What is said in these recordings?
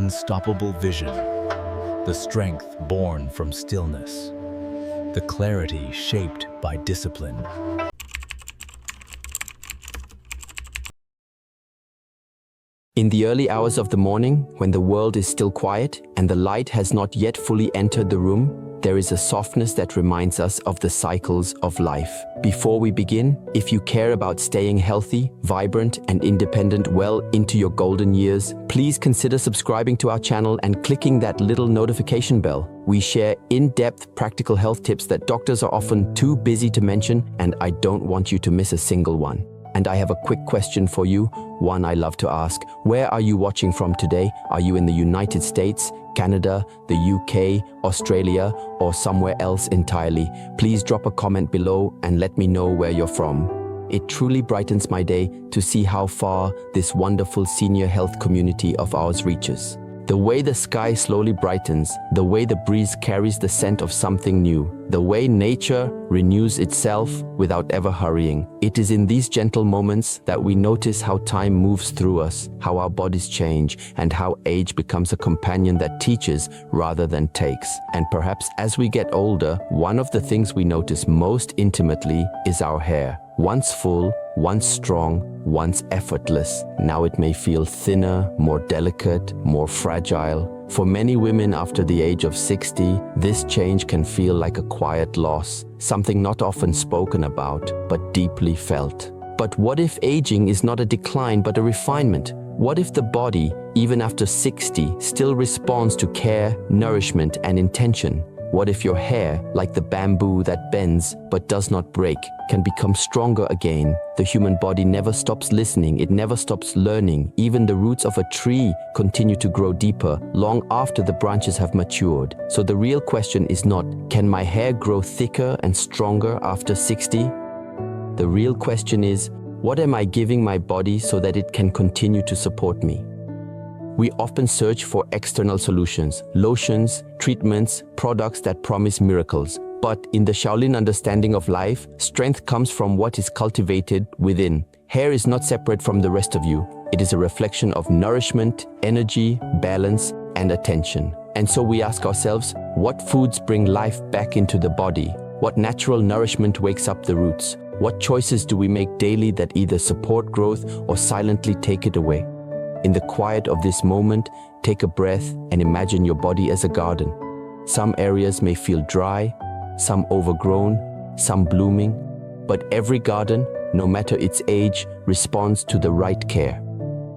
unstoppable vision, the strength born from stillness, the clarity shaped by discipline. In the early hours of the morning, when the world is still quiet and the light has not yet fully entered the room, there is a softness that reminds us of the cycles of life. Before we begin, if you care about staying healthy, vibrant, and independent well into your golden years, please consider subscribing to our channel and clicking that little notification bell. We share in-depth practical health tips that doctors are often too busy to mention, and I don't want you to miss a single one. And I have a quick question for you, one I love to ask. Where are you watching from today? Are you in the United States, Canada, the UK, Australia, or somewhere else entirely? Please drop a comment below and let me know where you're from. It truly brightens my day to see how far this wonderful senior health community of ours reaches. The way the sky slowly brightens, the way the breeze carries the scent of something new, the way nature renews itself without ever hurrying. It is in these gentle moments that we notice how time moves through us, how our bodies change, and how age becomes a companion that teaches rather than takes. And perhaps as we get older, one of the things we notice most intimately is our hair. Once full, once strong, once effortless. Now it may feel thinner, more delicate, more fragile. For many women after the age of 60, this change can feel like a quiet loss, something not often spoken about, but deeply felt. But what if aging is not a decline but a refinement? What if the body, even after 60, still responds to care, nourishment, and intention? What if your hair, like the bamboo that bends but does not break, can become stronger again? The human body never stops listening, it never stops learning. Even the roots of a tree continue to grow deeper long after the branches have matured. So the real question is not, can my hair grow thicker and stronger after 60? The real question is, what am I giving my body so that it can continue to support me? We often search for external solutions, lotions, treatments, products that promise miracles. But in the Shaolin understanding of life, strength comes from what is cultivated within. Hair is not separate from the rest of you. It is a reflection of nourishment, energy, balance, and attention. And so we ask ourselves, what foods bring life back into the body? What natural nourishment wakes up the roots? What choices do we make daily that either support growth or silently take it away? In the quiet of this moment, take a breath and imagine your body as a garden. Some areas may feel dry, some overgrown, some blooming, but every garden, no matter its age, responds to the right care.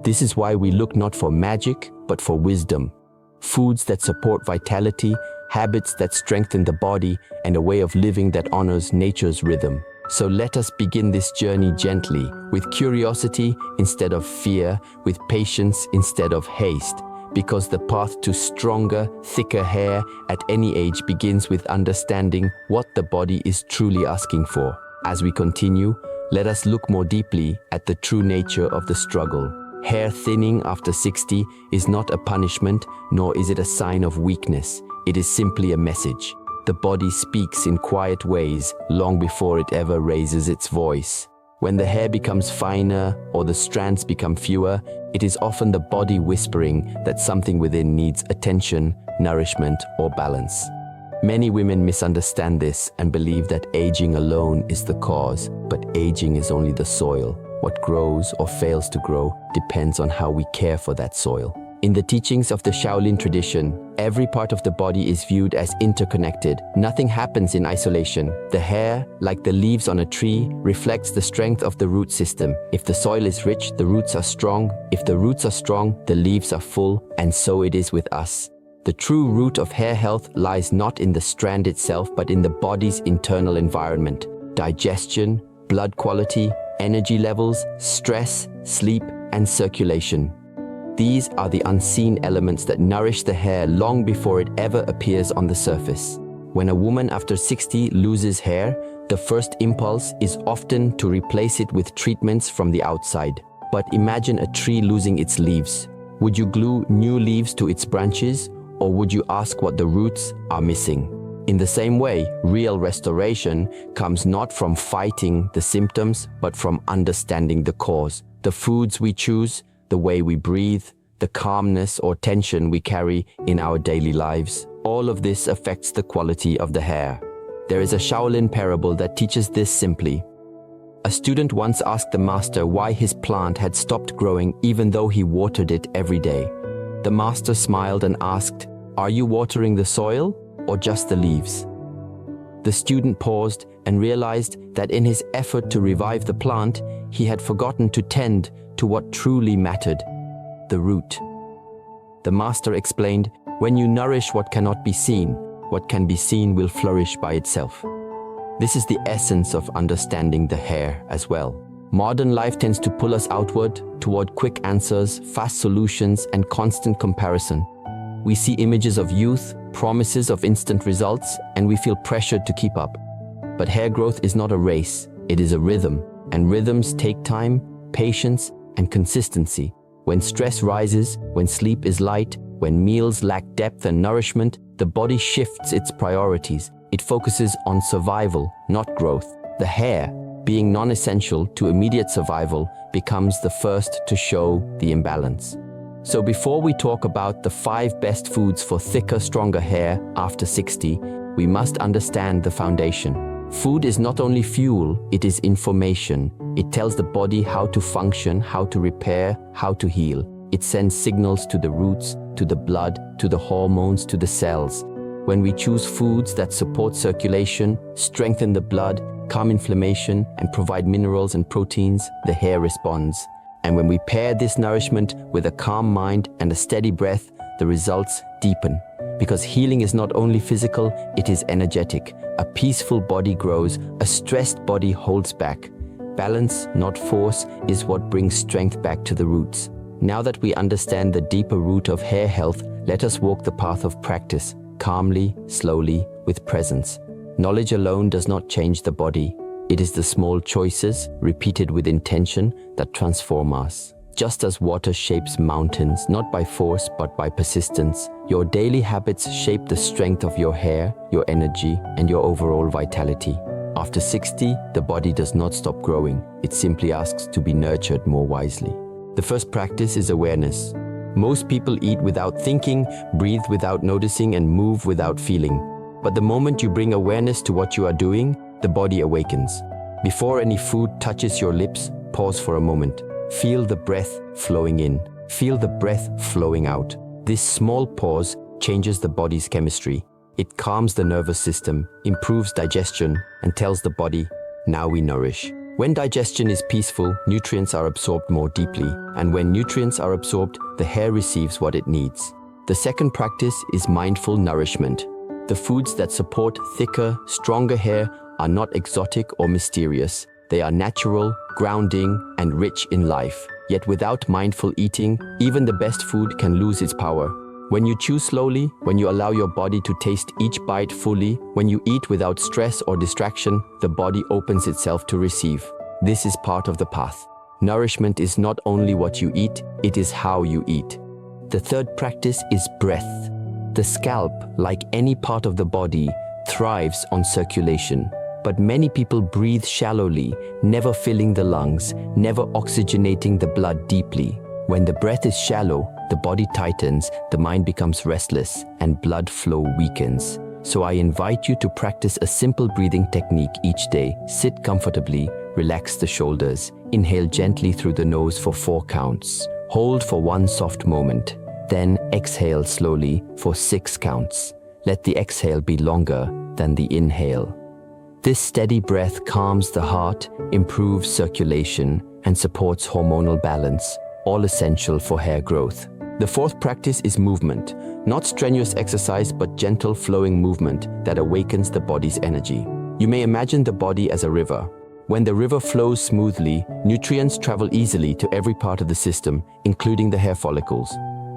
This is why we look not for magic, but for wisdom. Foods that support vitality, habits that strengthen the body, and a way of living that honors nature's rhythm. So let us begin this journey gently, with curiosity instead of fear, with patience instead of haste, because the path to stronger, thicker hair at any age begins with understanding what the body is truly asking for. As we continue, let us look more deeply at the true nature of the struggle. Hair thinning after 60 is not a punishment, nor is it a sign of weakness. It is simply a message. The body speaks in quiet ways long before it ever raises its voice. When the hair becomes finer or the strands become fewer, it is often the body whispering that something within needs attention, nourishment, or balance. Many women misunderstand this and believe that aging alone is the cause, but aging is only the soil. What grows or fails to grow depends on how we care for that soil. In the teachings of the Shaolin tradition, every part of the body is viewed as interconnected. Nothing happens in isolation. The hair, like the leaves on a tree, reflects the strength of the root system. If the soil is rich, the roots are strong. If the roots are strong, the leaves are full. And so it is with us. The true root of hair health lies not in the strand itself, but in the body's internal environment. Digestion, blood quality, energy levels, stress, sleep, and circulation. These are the unseen elements that nourish the hair long before it ever appears on the surface. When a woman after 60 loses hair, the first impulse is often to replace it with treatments from the outside. But imagine a tree losing its leaves. Would you glue new leaves to its branches, or would you ask what the roots are missing? In the same way, real restoration comes not from fighting the symptoms, but from understanding the cause. The foods we choose, the way we breathe, the calmness or tension we carry in our daily lives. All of this affects the quality of the hair. There is a Shaolin parable that teaches this simply. A student once asked the master why his plant had stopped growing even though he watered it every day. The master smiled and asked, "Are you watering the soil or just the leaves?" The student paused and realized that in his effort to revive the plant, he had forgotten to tend to what truly mattered, the root. The master explained, "When you nourish what cannot be seen, what can be seen will flourish by itself." This is the essence of understanding the hair as well. Modern life tends to pull us outward, toward quick answers, fast solutions, and constant comparison. We see images of youth, promises of instant results, and we feel pressured to keep up. But hair growth is not a race, it is a rhythm, and rhythms take time, patience, and consistency. When stress rises, when sleep is light, when meals lack depth and nourishment, the body shifts its priorities. It focuses on survival, not growth. The hair, being non-essential to immediate survival, becomes the first to show the imbalance. So before we talk about the 5 best foods for thicker, stronger hair after 60, we must understand the foundation. Food is not only fuel, it is information. It tells the body how to function, how to repair, how to heal. It sends signals to the roots, to the blood, to the hormones, to the cells. When we choose foods that support circulation, strengthen the blood, calm inflammation, and provide minerals and proteins, the hair responds. And when we pair this nourishment with a calm mind and a steady breath, the results deepen. Because healing is not only physical, it is energetic. A peaceful body grows, a stressed body holds back. Balance, not force, is what brings strength back to the roots. Now that we understand the deeper root of hair health, let us walk the path of practice, calmly, slowly, with presence. Knowledge alone does not change the body. It is the small choices, repeated with intention, that transform us. Just as water shapes mountains, not by force but by persistence, your daily habits shape the strength of your hair, your energy, and your overall vitality. After 60, the body does not stop growing. It simply asks to be nurtured more wisely. The first practice is awareness. Most people eat without thinking, breathe without noticing, and move without feeling. But the moment you bring awareness to what you are doing, the body awakens. Before any food touches your lips, pause for a moment. Feel the breath flowing in. Feel the breath flowing out. This small pause changes the body's chemistry. It calms the nervous system, improves digestion, and tells the body, now we nourish. When digestion is peaceful, nutrients are absorbed more deeply, and when nutrients are absorbed, the hair receives what it needs. The second practice is mindful nourishment. The foods that support thicker, stronger hair are not exotic or mysterious. They are natural, grounding, and rich in life. Yet without mindful eating, even the best food can lose its power. When you chew slowly, when you allow your body to taste each bite fully, when you eat without stress or distraction, the body opens itself to receive. This is part of the path. Nourishment is not only what you eat, it is how you eat. The third practice is breath. The scalp, like any part of the body, thrives on circulation. But many people breathe shallowly, never filling the lungs, never oxygenating the blood deeply. When the breath is shallow, the body tightens, the mind becomes restless, and blood flow weakens. So I invite you to practice a simple breathing technique each day. Sit comfortably, relax the shoulders, inhale gently through the nose for 4 counts. Hold for 1 soft moment. Then exhale slowly for 6 counts. Let the exhale be longer than the inhale. This steady breath calms the heart, improves circulation, and supports hormonal balance, all essential for hair growth. The fourth practice is movement. Not strenuous exercise, but gentle flowing movement that awakens the body's energy. You may imagine the body as a river. When the river flows smoothly, nutrients travel easily to every part of the system, including the hair follicles.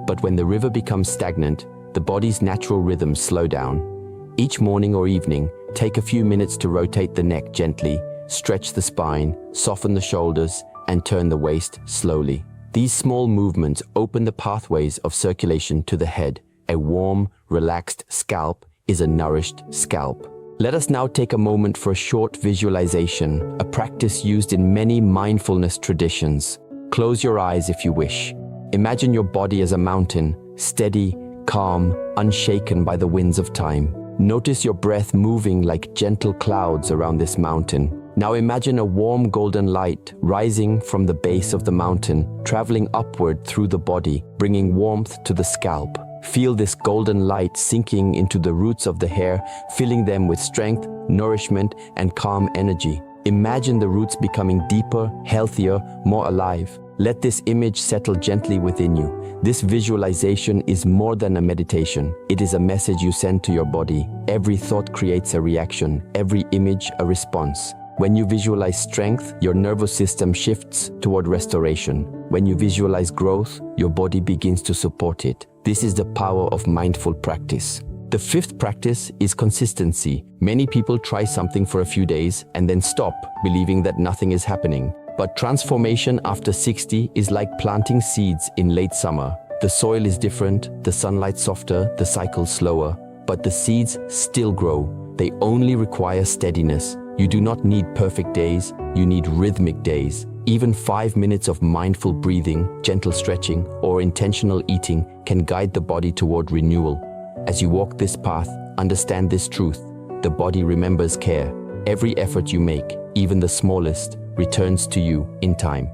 But when the river becomes stagnant, the body's natural rhythms slow down. Each morning or evening, take a few minutes to rotate the neck gently, stretch the spine, soften the shoulders, and turn the waist slowly. These small movements open the pathways of circulation to the head. A warm, relaxed scalp is a nourished scalp. Let us now take a moment for a short visualization, a practice used in many mindfulness traditions. Close your eyes if you wish. Imagine your body as a mountain, steady, calm, unshaken by the winds of time. Notice your breath moving like gentle clouds around this mountain. Now imagine a warm golden light rising from the base of the mountain, traveling upward through the body, bringing warmth to the scalp. Feel this golden light sinking into the roots of the hair, filling them with strength, nourishment, and calm energy. Imagine the roots becoming deeper, healthier, more alive. Let this image settle gently within you. This visualization is more than a meditation. It is a message you send to your body. Every thought creates a reaction, every image a response. When you visualize strength, your nervous system shifts toward restoration. When you visualize growth, your body begins to support it. This is the power of mindful practice. The fifth practice is consistency. Many people try something for a few days and then stop, believing that nothing is happening. But transformation after 60 is like planting seeds in late summer. The soil is different, the sunlight softer, the cycle slower, but the seeds still grow. They only require steadiness. You do not need perfect days, you need rhythmic days. Even 5 minutes of mindful breathing, gentle stretching, or intentional eating can guide the body toward renewal. As you walk this path, understand this truth. The body remembers care. Every effort you make, even the smallest, returns to you in time.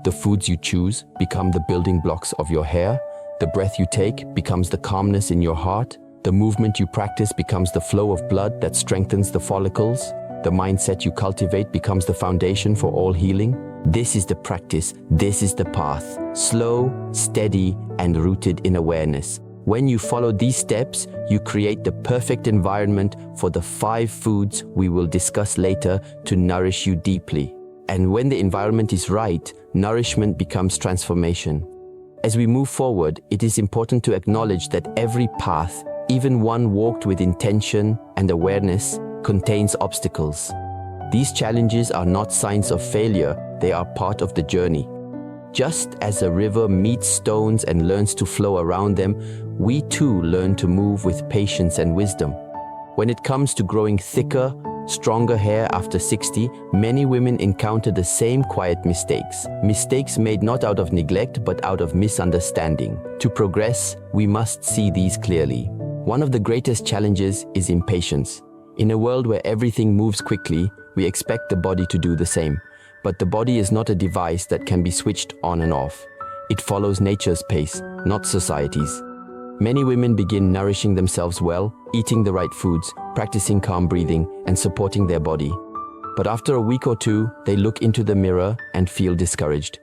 The foods you choose become the building blocks of your hair. The breath you take becomes the calmness in your heart. The movement you practice becomes the flow of blood that strengthens the follicles. The mindset you cultivate becomes the foundation for all healing. This is the practice, this is the path. Slow, steady, and rooted in awareness. When you follow these steps, you create the perfect environment for the 5 foods we will discuss later to nourish you deeply. And when the environment is right, nourishment becomes transformation. As we move forward, it is important to acknowledge that every path, even one walked with intention and awareness, contains obstacles. These challenges are not signs of failure, they are part of the journey. Just as a river meets stones and learns to flow around them, we too learn to move with patience and wisdom. When it comes to growing thicker, stronger hair after 60, many women encounter the same quiet mistakes. Mistakes made not out of neglect but out of misunderstanding. To progress, we must see these clearly. One of the greatest challenges is impatience. In a world where everything moves quickly, we expect the body to do the same. But the body is not a device that can be switched on and off. It follows nature's pace, not society's. Many women begin nourishing themselves well, eating the right foods, practicing calm breathing, and supporting their body. But after a week or two, they look into the mirror and feel discouraged.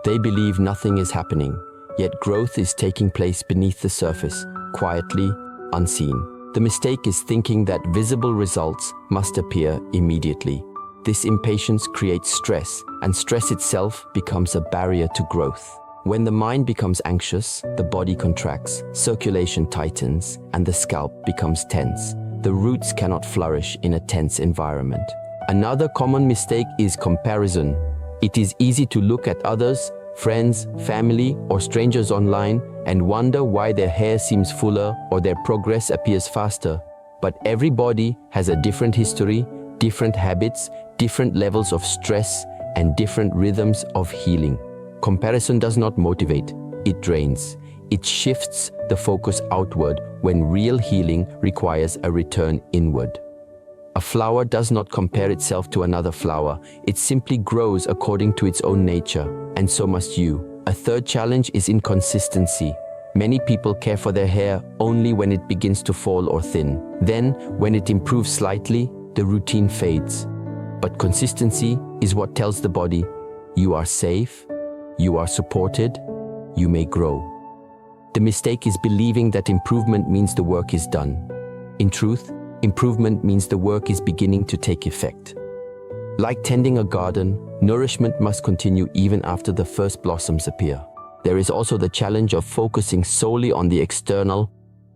They believe nothing is happening, yet growth is taking place beneath the surface, quietly, unseen. The mistake is thinking that visible results must appear immediately. This impatience creates stress, and stress itself becomes a barrier to growth. When the mind becomes anxious, the body contracts, circulation tightens, and the scalp becomes tense. The roots cannot flourish in a tense environment. Another common mistake is comparison. It is easy to look at others, friends, family, or strangers online and wonder why their hair seems fuller or their progress appears faster. But every body has a different history, different habits, different levels of stress, and different rhythms of healing. Comparison does not motivate, it drains. It shifts the focus outward when real healing requires a return inward. A flower does not compare itself to another flower. It simply grows according to its own nature, and so must you. A third challenge is inconsistency. Many people care for their hair only when it begins to fall or thin. Then, when it improves slightly, the routine fades. But consistency is what tells the body, you are safe, you are supported, you may grow. The mistake is believing that improvement means the work is done. In truth, improvement means the work is beginning to take effect. Like tending a garden, nourishment must continue even after the first blossoms appear. There is also the challenge of focusing solely on the external.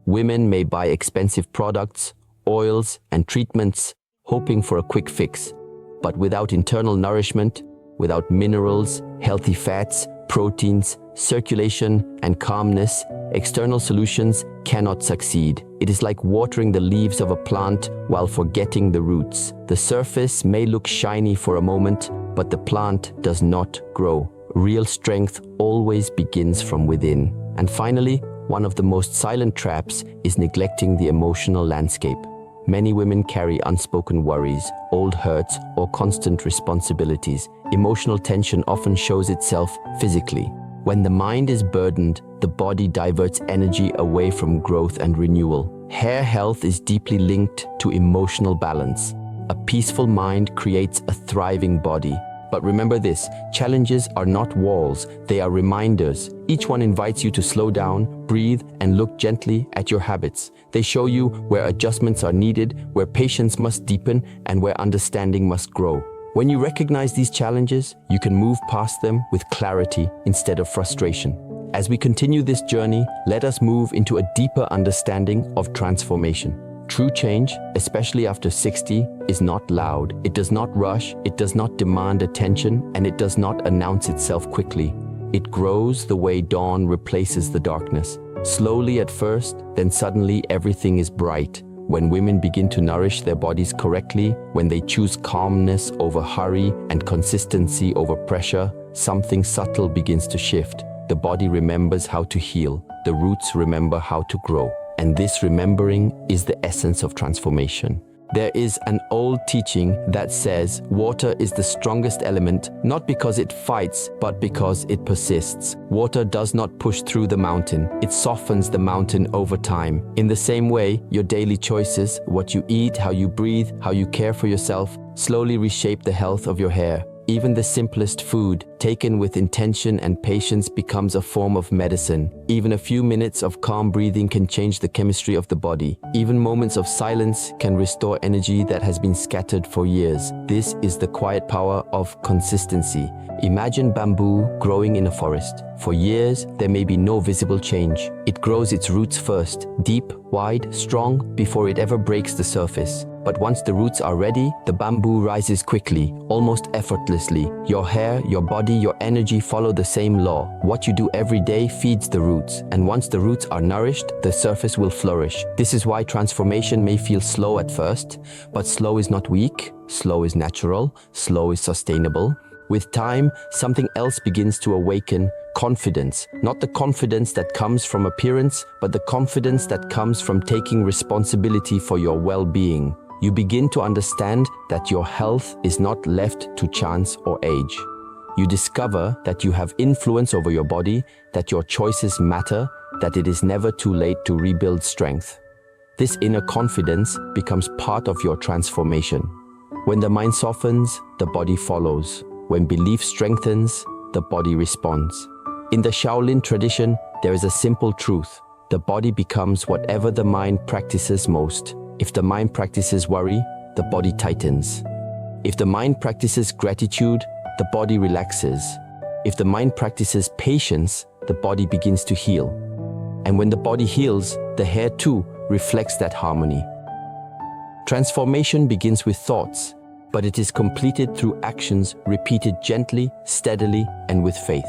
Women may buy expensive products, oils, and treatments, hoping for a quick fix. But without internal nourishment, without minerals, healthy fats, proteins, circulation, and calmness, external solutions cannot succeed. It is like watering the leaves of a plant while forgetting the roots. The surface may look shiny for a moment, but the plant does not grow. Real strength always begins from within. And finally, one of the most silent traps is neglecting the emotional landscape. Many women carry unspoken worries, old hurts, or constant responsibilities. Emotional tension often shows itself physically. When the mind is burdened, the body diverts energy away from growth and renewal. Hair health is deeply linked to emotional balance. A peaceful mind creates a thriving body. But remember this, challenges are not walls, they are reminders. Each one invites you to slow down, breathe, and look gently at your habits. They show you where adjustments are needed, where patience must deepen, and where understanding must grow. When you recognize these challenges, you can move past them with clarity instead of frustration. As we continue this journey, let us move into a deeper understanding of transformation. True change, especially after 60, is not loud. It does not rush, it does not demand attention, and it does not announce itself quickly. It grows the way dawn replaces the darkness. Slowly at first, then suddenly everything is bright. When women begin to nourish their bodies correctly, when they choose calmness over hurry and consistency over pressure, something subtle begins to shift. The body remembers how to heal. The roots remember how to grow. And this remembering is the essence of transformation. There is an old teaching that says water is the strongest element, not because it fights, but because it persists. Water does not push through the mountain, it softens the mountain over time. In the same way, your daily choices, what you eat, how you breathe, how you care for yourself, slowly reshape the health of your hair. Even the simplest food, taken with intention and patience, becomes a form of medicine. Even a few minutes of calm breathing can change the chemistry of the body. Even moments of silence can restore energy that has been scattered for years. This is the quiet power of consistency. Imagine bamboo growing in a forest. For years, there may be no visible change. It grows its roots first, deep, wide, strong, before it ever breaks the surface. But once the roots are ready, the bamboo rises quickly, almost effortlessly. Your hair, your body, your energy follow the same law. What you do every day feeds the roots, and once the roots are nourished, the surface will flourish. This is why transformation may feel slow at first, but slow is not weak, slow is natural, slow is sustainable. With time, something else begins to awaken, confidence. Not the confidence that comes from appearance, but the confidence that comes from taking responsibility for your well-being. You begin to understand that your health is not left to chance or age. You discover that you have influence over your body, that your choices matter, that it is never too late to rebuild strength. This inner confidence becomes part of your transformation. When the mind softens, the body follows. When belief strengthens, the body responds. In the Shaolin tradition, there is a simple truth. The body becomes whatever the mind practices most. If the mind practices worry, the body tightens. If the mind practices gratitude, the body relaxes. If the mind practices patience, the body begins to heal. And when the body heals, the hair too reflects that harmony. Transformation begins with thoughts, but it is completed through actions repeated gently, steadily, and with faith.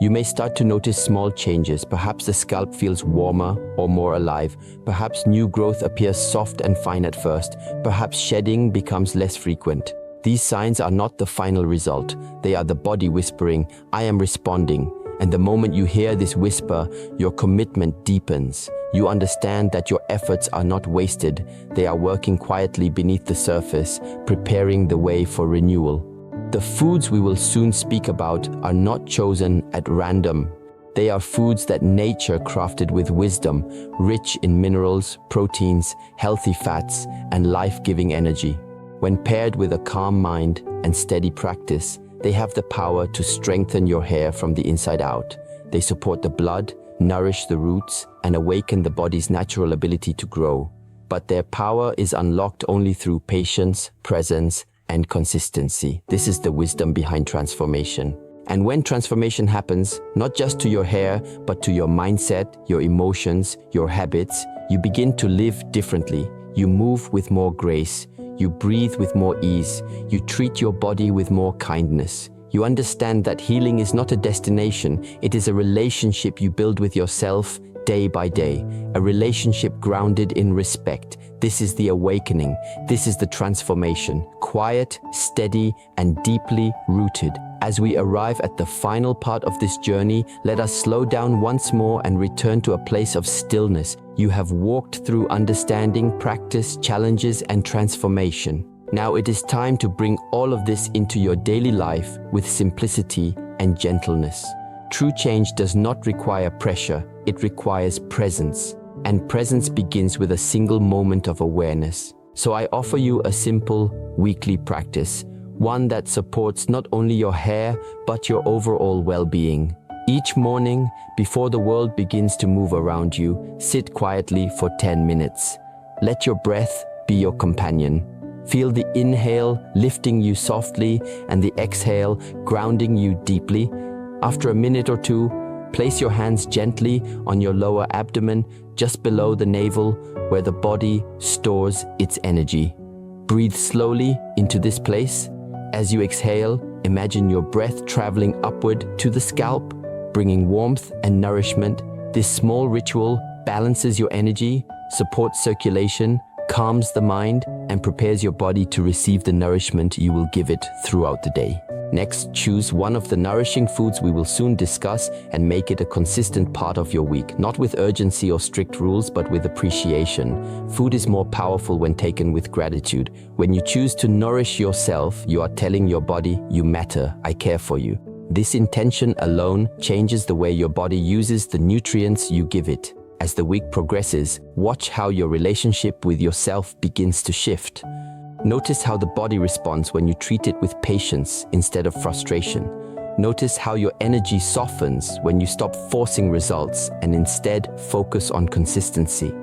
You may start to notice small changes. Perhaps the scalp feels warmer or more alive. Perhaps new growth appears soft and fine at first. Perhaps shedding becomes less frequent. These signs are not the final result. They are the body whispering, "I am responding." And the moment you hear this whisper, your commitment deepens. You understand that your efforts are not wasted. They are working quietly beneath the surface, preparing the way for renewal. The foods we will soon speak about are not chosen at random. They are foods that nature crafted with wisdom, rich in minerals, proteins, healthy fats, and life-giving energy. When paired with a calm mind and steady practice, they have the power to strengthen your hair from the inside out. They support the blood, nourish the roots, and awaken the body's natural ability to grow. But their power is unlocked only through patience, presence, and consistency. This is the wisdom behind transformation. And when transformation happens, not just to your hair, but to your mindset, your emotions, your habits, you begin to live differently. You move with more grace. You breathe with more ease. You treat your body with more kindness. You understand that healing is not a destination. It is a relationship you build with yourself day by day, a relationship grounded in respect. This is the awakening. This is the transformation, quiet, steady, and deeply rooted. As we arrive at the final part of this journey, let us slow down once more and return to a place of stillness. You have walked through understanding, practice, challenges, and transformation. Now it is time to bring all of this into your daily life with simplicity and gentleness. True change does not require pressure, it requires presence. And presence begins with a single moment of awareness. So I offer you a simple weekly practice, one that supports not only your hair, but your overall well-being. Each morning, before the world begins to move around you, sit quietly for 10 minutes. Let your breath be your companion. Feel the inhale lifting you softly and the exhale grounding you deeply. After a minute or two, place your hands gently on your lower abdomen, just below the navel, where the body stores its energy. Breathe slowly into this place. As you exhale, imagine your breath traveling upward to the scalp, bringing warmth and nourishment. This small ritual balances your energy, supports circulation, calms the mind, and prepares your body to receive the nourishment you will give it throughout the day. Next, choose one of the nourishing foods we will soon discuss and make it a consistent part of your week, not with urgency or strict rules, but with appreciation. Food is more powerful when taken with gratitude. When you choose to nourish yourself, you are telling your body, "You matter, I care for you." This intention alone changes the way your body uses the nutrients you give it. As the week progresses, watch how your relationship with yourself begins to shift. Notice how the body responds when you treat it with patience instead of frustration. Notice how your energy softens when you stop forcing results and instead focus on consistency.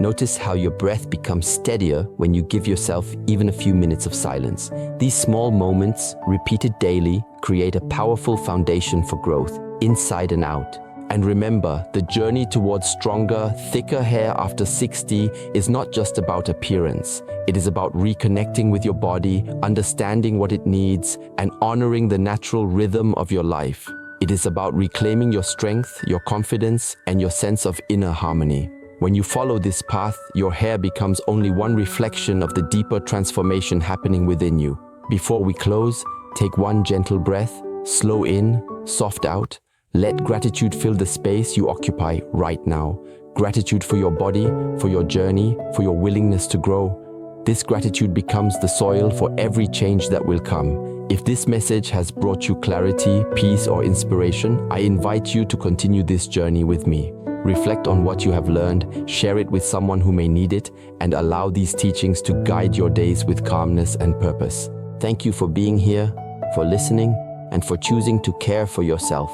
Notice how your breath becomes steadier when you give yourself even a few minutes of silence. These small moments, repeated daily, create a powerful foundation for growth, inside and out. And remember, the journey towards stronger, thicker hair after 60 is not just about appearance. It is about reconnecting with your body, understanding what it needs, and honoring the natural rhythm of your life. It is about reclaiming your strength, your confidence, and your sense of inner harmony. When you follow this path, your hair becomes only one reflection of the deeper transformation happening within you. Before we close, take one gentle breath, slow in, soft out. Let gratitude fill the space you occupy right now. Gratitude for your body, for your journey, for your willingness to grow. This gratitude becomes the soil for every change that will come. If this message has brought you clarity, peace, or inspiration, I invite you to continue this journey with me. Reflect on what you have learned, share it with someone who may need it, and allow these teachings to guide your days with calmness and purpose. Thank you for being here, for listening, and for choosing to care for yourself.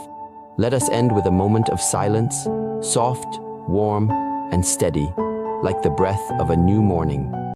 Let us end with a moment of silence, soft, warm, and steady, like the breath of a new morning.